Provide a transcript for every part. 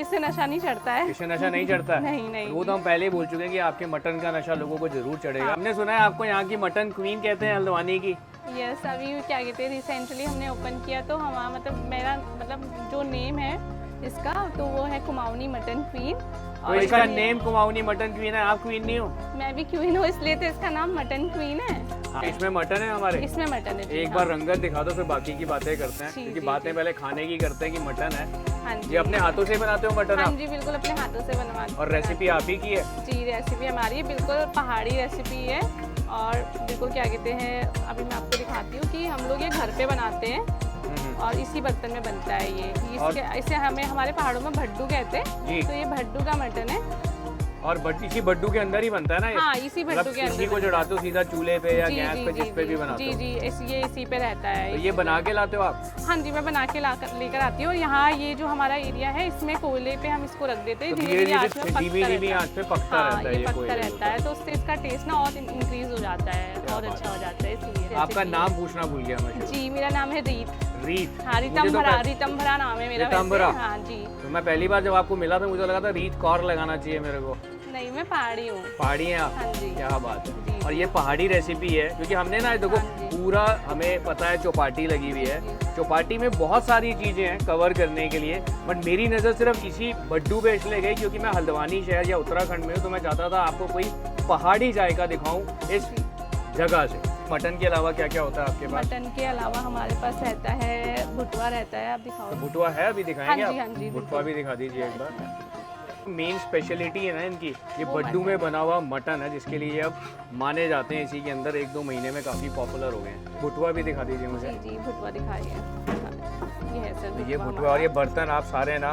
इससे नशा नहीं चढ़ता है। इससे नशा नहीं चढ़ता है? नहीं नहीं। वो तो हम पहले ही बोल चुके हैं कि आपके मटन का नशा लोगों को जरूर चढ़ेगा। हमने सुना है आपको यहाँ की मटन क्वीन कहते हैं हल्द्वानी की। यस, अभी क्या कहते हैं रिसेंटली हमने ओपन किया तो हमारा मेरा जो नेम है इसका तो वो है कुमाऊनी मटन क्वीन। तो इसका नेम कुमाऊनी मटन क्वीन है, आप क्वीन नहीं हो? मैं भी क्वीन हूँ, इसलिए तो इसका नाम मटन क्वीन है। हाँ, इसमें मटन है हमारे? इसमें मटन है। एक बार रंगत दिखा दो फिर बाकी की बातें करते हैं, क्योंकि बातें पहले खाने की करते हैं कि मटन है। हाँ जी। ये अपने हाथों से बनाते हो मटन? हाँ जी बिल्कुल, अपने हाथों से बनवाते हैं। और रेसिपी आप ही की है? जी, रेसिपी हमारी बिल्कुल पहाड़ी रेसिपी है और बिल्कुल क्या कहते हैं, अभी मैं आपको दिखाती हूँ कि हम लोग ये घर पे बनाते हैं और इसी बर्तन में बनता है ये। इसे हमें हमारे पहाड़ों में भड्डू कहते हैं, तो ये भड्डू का मटन है। और इसी भड्डू के अंदर ही बनता है ना ये? हाँ, इसी भड्डू के अंदर। इसी को चढ़ाते हो सीधा चूल्हे पे या गैस पे, जिस पे भी बनाते हो? जी ये इसी पे रहता है। तो ये बना के लाते हो आप? हाँ जी, मैं बना के लेकर आती हूँ। यहाँ ये जो हमारा एरिया है इसमें कोयले पे हम इसको रख देते हैं, धीमी आंच पे पकता रहता है, तो उससे इसका टेस्ट ना और इंक्रीज हो जाता है और अच्छा हो जाता है, इसलिए। आपका नाम पूछना भूल गया मैं। जी, मेरा नाम है रीत। हाँ, रितंभरा नाम है मेरा। रितंभरा? हाँ जी। तो मैं पहली बार जब आपको मिला था मुझे लगा था रीत कौर लगाना चाहिए मेरे को। नहीं, मैं पहाड़ी हूँ। पहाड़ी हैं आप? हाँ जी। क्या बात है। और ये पहाड़ी रेसिपी है, क्योंकि हमने ना देखो पूरा हमें पता है चौपाटी लगी हुई है, चौपाटी में बहुत सारी चीजें हैं कवर करने के लिए, बट मेरी नज़र सिर्फ इसी भड्डू पे इसलिए गई क्योंकि मैं हल्द्वानी शहर या उत्तराखंड में हूँ, तो मैं चाहता था आपको कोई पहाड़ी जायका दिखाऊं इस जगह से। मटन के अलावा क्या क्या होता है आपके पास? मटन के अलावा हमारे पास रहता है भुटवा रहता है, आप दिखाओ। भुटवा है, अभी दिखाएंगे? हाँ जी, भुटवा भी दिखा दीजिए एक बार। मेन स्पेशलिटी है ना इनकी, ये भड्डू में बना हुआ मटन है, जिसके लिए अब माने जाते हैं इसी के अंदर 1-2 महीने में काफ़ी पॉपुलर हो गए हैं। भुटवा भी दिखा दीजिए मुझे। जी, भुटवा दिखाइए। ये है सर ये भुटवा। और ये बर्तन आप सारे ना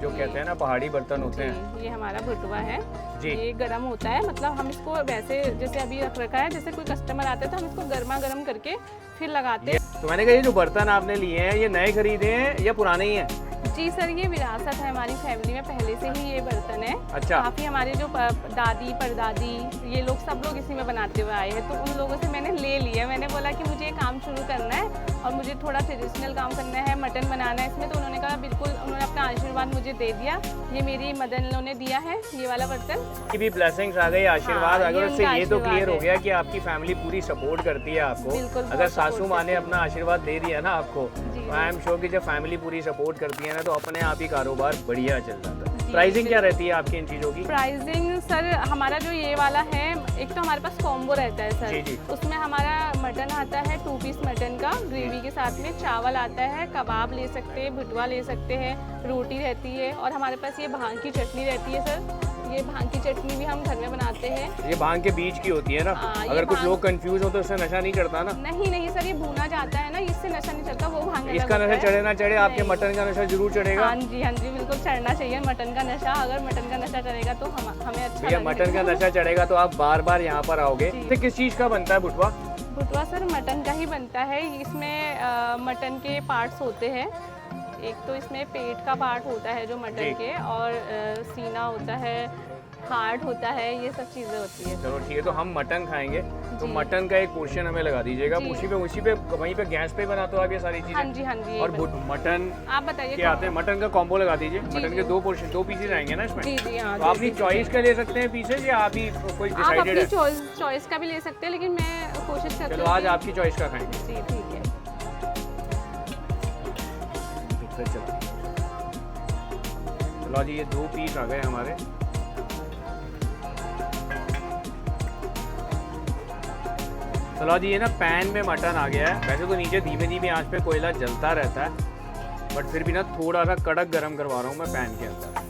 जो कहते हैं ना पहाड़ी बर्तन होते हैं, ये हमारा भुटवा है जी। ये गर्म होता है, मतलब हम इसको वैसे जैसे अभी रख रखा है, जैसे कोई कस्टमर आते हैं तो हम इसको गर्मा गर्म करके फिर लगाते हैं। तो मैंने कहा ये जो बर्तन आपने लिए हैं ये नए खरीदे हैं या पुराने ही हैं? जी सर, ये विरासत है हमारी फैमिली में, पहले से ही ये बर्तन है। अच्छा। काफ़ी हमारे जो दादी परदादी ये लोग सब लोग इसी में बनाते हुए आए हैं, तो उन लोगों से मैंने ले लिया। मैंने बोला कि मुझे काम शुरू करना है और मुझे थोड़ा ट्रेडिशनल काम करना है, मटन बनाना है इसमें, तो उन्होंने कहा बिल्कुल, उन्होंने अपना आशीर्वाद मुझे दे दिया। ये मेरी मदन ने दिया है ये वाला बर्तन। की भी ब्लेसिंग्स आ गई, आशीर्वाद आ गया, उससे ये तो क्लियर हो गया कि आपकी फैमिली पूरी सपोर्ट करती है आपको। अगर सासू माँ ने अपना आशीर्वाद दे दिया ना आपको, तो आई एम श्योर कि जब फैमिली पूरी सपोर्ट करती है ना तो अपने आप ही कारोबार बढ़िया चल जाता है। प्राइसिंग क्या रहती है आपकी इन चीज़ों की? प्राइसिंग सर हमारा जो ये वाला है, एक तो हमारे पास कॉम्बो रहता है सर। जी। उसमें हमारा मटन आता है 2 पीस मटन का ग्रेवी के साथ में, चावल आता है, कबाब ले सकते हैं, भुटवा ले सकते हैं, रोटी रहती है और हमारे पास ये भांग की चटनी रहती है सर। ये भांग की चटनी भी हम घर में बनाते हैं। ये भांग के बीज की होती है ना? अगर कुछ लोग कंफ्यूज हो तो इससे नशा नहीं चढ़ता ना? नहीं सर, ये भूना जाता है ना, इससे नशा नहीं चढ़ता, वो भांग। इसका नशा चढ़े ना चढ़े, आपके मटन का नशा जरूर चढ़ेगा। हाँ जी बिल्कुल चढ़ना चाहिए मटन का नशा। अगर मटन का नशा चढ़ेगा तो हमें अच्छा भैया मटन का नशा चढ़ेगा तो आप बार बार यहाँ पर आओगे। तो किस चीज़ का बनता है भुटवा? भुटवा सर मटन का ही बनता है। इसमें मटन के पार्ट्स होते हैं, एक तो इसमें पेट का पार्ट होता है जो मटन के, और सीना होता है, हार्ट होता है, ये सब चीज़ें होती है। चलो ठीक है, तो हम मटन खाएंगे, तो मटन का एक पोर्शन हमें लगा दीजिएगा। उसी पे वहीं पे गैस पे बनाते हो आप ये सारी चीजें? हाँ जी। और मटन आप बताइए क्या आते हैं? मटन का कॉम्बो लगा दीजिए। मटन के 2 पोर्शन 2 पीसेज आएंगे ना इसमें? जी हाँ। तो आप अपनी चॉइस का ले सकते हैं पीसेज या आप ही कोई डिसाइडेड है? आप अपनी चॉइस का भी ले सकते हैं, लेकिन मैं कोशिश करती हूँ। चलो आज आपकी चॉइस का खाएंगे। जी ठीक है। चलो जी, ये 2 पीस आ गए हमारे। चलो जी, ये ना पैन में मटन आ गया है। वैसे तो नीचे धीमे धीमे आंच पे कोयला जलता रहता है, बट फिर भी ना थोड़ा सा कड़क गरम करवा रहा हूँ मैं पैन के अंदर।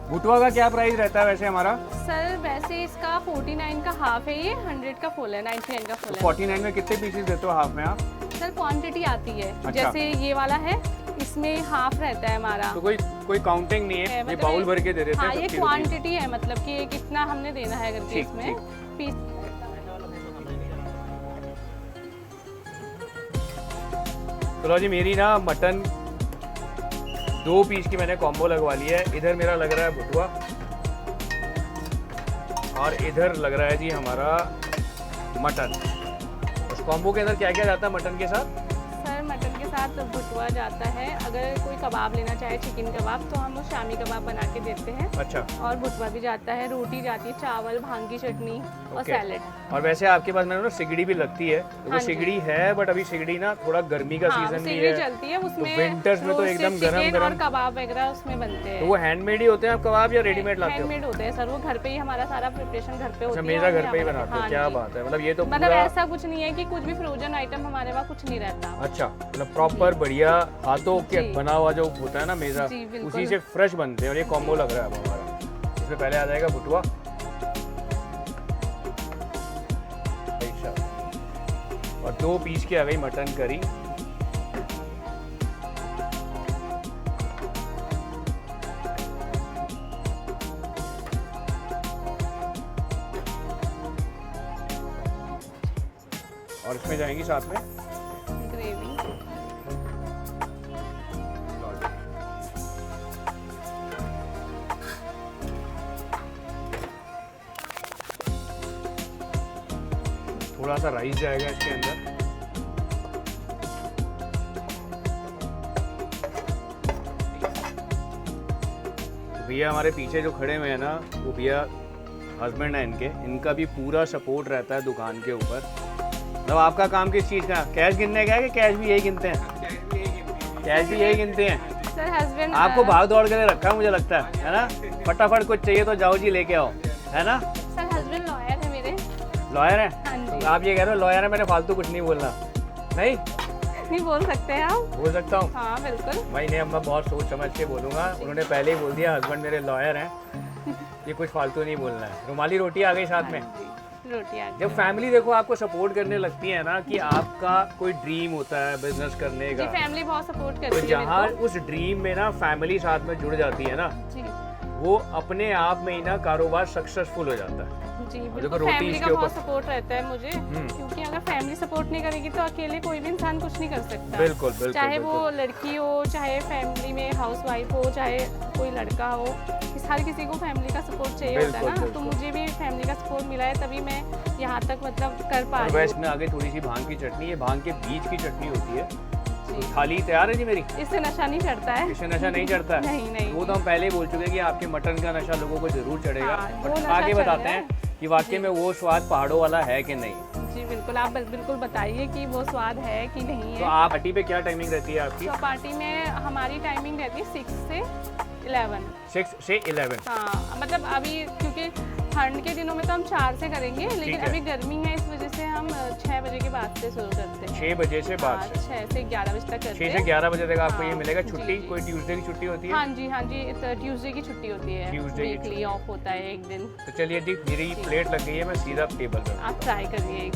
भुटवा का क्या प्राइस रहता है वैसे हमारा? सर वैसे इसका 49 का हाफ है, ये 100 का फुल है, 99 का फुल है। 49 में कितने पीसेस देते हो हाफ में आप? सर क्वांटिटी आती है। अच्छा। जैसे ये वाला है, इसमें हाफ रहता है हमारा। तो कोई काउंटिंग नहीं है, ये बाउल भर के दे देते हैं? हाँ, ये क्वांटिटी है, मतलब कि कितना हमने देना है करके इसमें पीस। चलो जी, मेरी ना मटन 2 पीस की मैंने कॉम्बो लगवा ली है। इधर मेरा लग रहा है भुटवा और इधर लग रहा है जी हमारा मटन। उस कॉम्बो के अंदर क्या क्या जाता है मटन के साथ? सर मटन के साथ साथ भुटवा जाता है। अगर कोई कबाब लेना चाहे चिकन कबाब तो हम वो शामी कबाब बना के देते हैं। अच्छा। और भुटवा भी जाता है, रोटी जाती है, चावल, भांग की चटनी और सैलेड। और वैसे आपके पास मैंने ना सिगड़ी भी लगती है, तो वो सिगड़ी है, बट अभी सिगड़ी ना थोड़ा गर्मी का सीजन भी है, चलती है उसमें, तो विंटर्स में तो एकदम गरम और कबाब वगैरह उसमें बनते हैं। तो वो हैंडमेड ही होते हैं आप कबाब या रेडीमेड लाते हो? हैंडमेड होते हैं सर, वो घर पे ही हमारा सारा प्रिपरेशन घर पे होता है। मेरा घर पे ही बनाते हो? क्या बात है, मतलब ये तो मतलब ऐसा कुछ नहीं है कि कुछ भी फ्रोजन आइटम हमारे पास कुछ नहीं रहता। अच्छा, मतलब प्रॉपर बढ़िया हाथों के बना हुआ जो होता है ना मेजा, उसी से फ्रेश बनते हैं। और ये कॉम्बो लग रहा है अब हमारा। इसमें पहले आ जाएगा भुटवा, और 2 पीस की आ गई मटन करी। और इसमें जाएंगी साथ में ग्रेवी। थोड़ा सा राइस जाएगा इसके अंदर। भैया हमारे पीछे जो खड़े हुए हैं ना, वो भैया हस्बैंड है इनका भी पूरा सपोर्ट रहता है दुकान के ऊपर। मतलब आपका काम किस चीज़ का? कैश गिनने का है कि कैश भी यही गिनते हैं? कैश भी यही गिनते हैं सर। हस्बैंड आपको भाग दौड़ के रखा है मुझे लगता है ना? फटाफट कुछ चाहिए तो जाओ जी लेके आओ, है ना? सर हस्बैंड लॉयर है मेरे। लॉयर है? हाँ जी। तो आप ये कह रहे हो लॉयर है, मैंने फालतू कुछ नहीं बोलना? नहीं बोल सकते हैं आप? बोल सकता हूँ? हाँ बिल्कुल। भाई नहीं, अब मैं बहुत सोच समझ के बोलूँगा। उन्होंने पहले ही बोल दिया हस्बैंड मेरे लॉयर हैं, ये कुछ फालतू नहीं बोलना है। रुमाली रोटी आ गई साथ में। रोटी आ गई। जब फैमिली देखो आपको सपोर्ट करने लगती है ना, कि आपका कोई ड्रीम होता है बिजनेस करने का, फैमिली बहुत सपोर्ट तो करती है। जहाँ उस ड्रीम में ना फैमिली साथ में जुड़ जाती है ना, वो अपने आप में ही ना कारोबार सक्सेसफुल हो जाता है। जी बिल्कुल, फैमिली का बहुत सपोर्ट रहता है मुझे, क्योंकि अगर फैमिली सपोर्ट नहीं करेगी तो अकेले कोई भी इंसान कुछ नहीं कर सकता। बिल्कुल बिल्कुल, चाहे वो लड़की हो, चाहे फैमिली में हाउसवाइफ हो, चाहे कोई लड़का हो, हर किसी को फैमिली का सपोर्ट चाहिए होता है ना। तो मुझे भी फैमिली का सपोर्ट मिला है, तभी मैं यहाँ तक मतलब कर पा रही हूँ। इसमें आगे थोड़ी सी भांग की चटनी, ये भांग के बीज की चटनी होती है। तो थाली तैयार है जी मेरी? इससे नशा नहीं चढ़ता है। इससे नशा नहीं चढ़ता है? नहीं। वो तो हम पहले ही बोल चुके हैं कि आपके मटन का नशा लोगों को जरूर चढ़ेगा। हाँ, आगे बताते हैं कि वाकई में वो स्वाद पहाड़ों वाला है कि नहीं। जी बिल्कुल, आप बिल्कुल बताइए कि वो स्वाद है कि नहीं है। तो आप पार्टी पे क्या टाइमिंग रहती है आपकी? पार्टी में हमारी टाइमिंग रहती है 6 से 11। 6 से 11? हाँ, मतलब अभी क्योंकि ठंड के दिनों में तो हम 4 से करेंगे, लेकिन अभी गर्मी है इस वजह से हम 6 बजे के बाद से शुरू करते हैं। 6 बजे से बाद से? 6 से 11 बजे तक करते हैं। 6 से 11 बजे तक आपको ये मिलेगा। छुट्टी कोई ट्यूसडे की छुट्टी होती है? हाँ जी, ट्यूसडे की छुट्टी होती है, वीकली ऑफ होता है एक दिन। तो चलिए जी, मेरी प्लेट लग गई है, मैं सीधा टेबल पर। आप ट्राई करिए।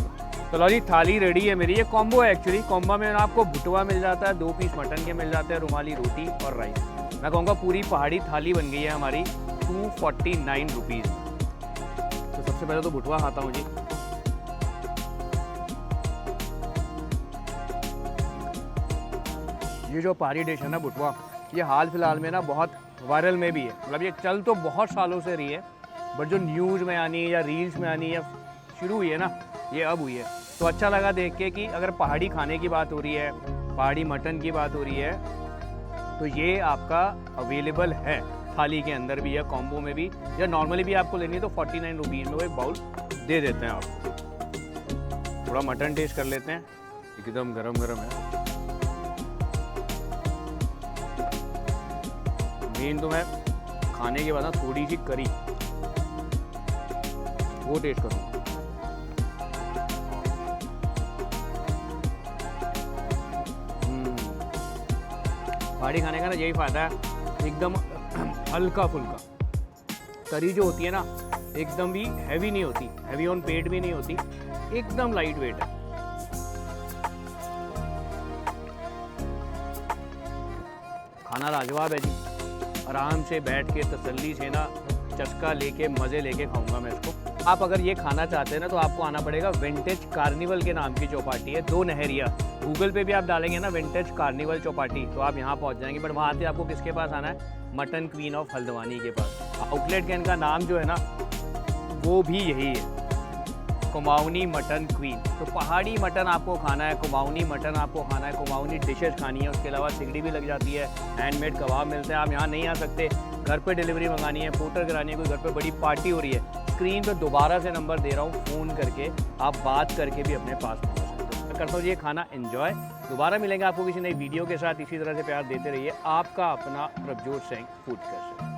तो लो जी, थाली रेडी है मेरी। ये कॉम्बो है एक्चुअली। कॉम्बो में आपको भुटवा मिल जाता है, 2 पीस मटन के मिल जाते हैं, रुमाली रोटी और राइस। मैं कहूँगा पूरी पहाड़ी थाली बन गई है हमारी 249 रुपीज़। तो सबसे पहले तो भुटवा खाता हूँ जी। ये जो पहाड़ी डिश है ना भुटवा, ये हाल फिलहाल में ना बहुत वायरल में भी है। मतलब ये चल तो बहुत सालों से रही है, बट जो न्यूज़ में आनी या रील्स में आनी या शुरू हुई है ना, ये अब हुई है। तो अच्छा लगा देख के कि अगर पहाड़ी खाने की बात हो रही है, पहाड़ी मटन की बात हो रही है, तो ये आपका अवेलेबल है। थाली के अंदर भी है, कॉम्बो में भी, या नॉर्मली भी आपको लेनी है तो 49 रुपीज़ में वो एक बाउल दे देते हैं आपको। थोड़ा मटन टेस्ट कर लेते हैं, एकदम गरम गरम है। मेन तो मैं खाने के बाद ना थोड़ी सी करी वो टेस्ट करूँ। पहाड़ी खाने का ना यही फ़ायदा है, एकदम हल्का फुल्का। करी जो होती है ना, एकदम भी हैवी नहीं होती, हैवी ऑन पेट भी नहीं होती, एकदम लाइट वेट है। खाना लाजवाब है जी। आराम से बैठ के तसल्ली से ना चस्का लेके मज़े लेके खाऊंगा मैं इसको। आप अगर ये खाना चाहते हैं ना, तो आपको आना पड़ेगा विंटेज कार्निवल के नाम की चौपाटी है, 2 नहरिया। गूगल पे भी आप डालेंगे ना विंटेज कार्निवल चौपाटी, तो आप यहाँ पहुँच जाएंगे। बट वहाँ से आपको किसके पास आना है? मटन क्वीन ऑफ हल्द्वानी के पास। आउटलेट का इनका नाम जो है ना, वो भी यही है। Kumaoni mutton queen. तो पहाड़ी मटन आपको खाना है, कुमाऊनी मटन आपको खाना है, कुमाऊनी डिशेस खानी है, उसके अलावा सिगड़ी भी लग जाती है, हैंडमेड कबाब मिलते हैं। आप यहाँ नहीं आ सकते, घर पे डिलीवरी मंगानी है, पोर्टर करानी है, कोई घर पे बड़ी पार्टी हो रही है, स्क्रीन पे दोबारा से नंबर दे रहा हूँ, फ़ोन करके आप बात करके भी अपने पास पहुँच सकते हो। मैं करता हूँ ये खाना एंजॉय। दोबारा मिलेंगे आपको किसी नई वीडियो के साथ। इसी तरह से प्यार देते रहिए। आपका अपना प्रभजोत सिंह फूड कैसे।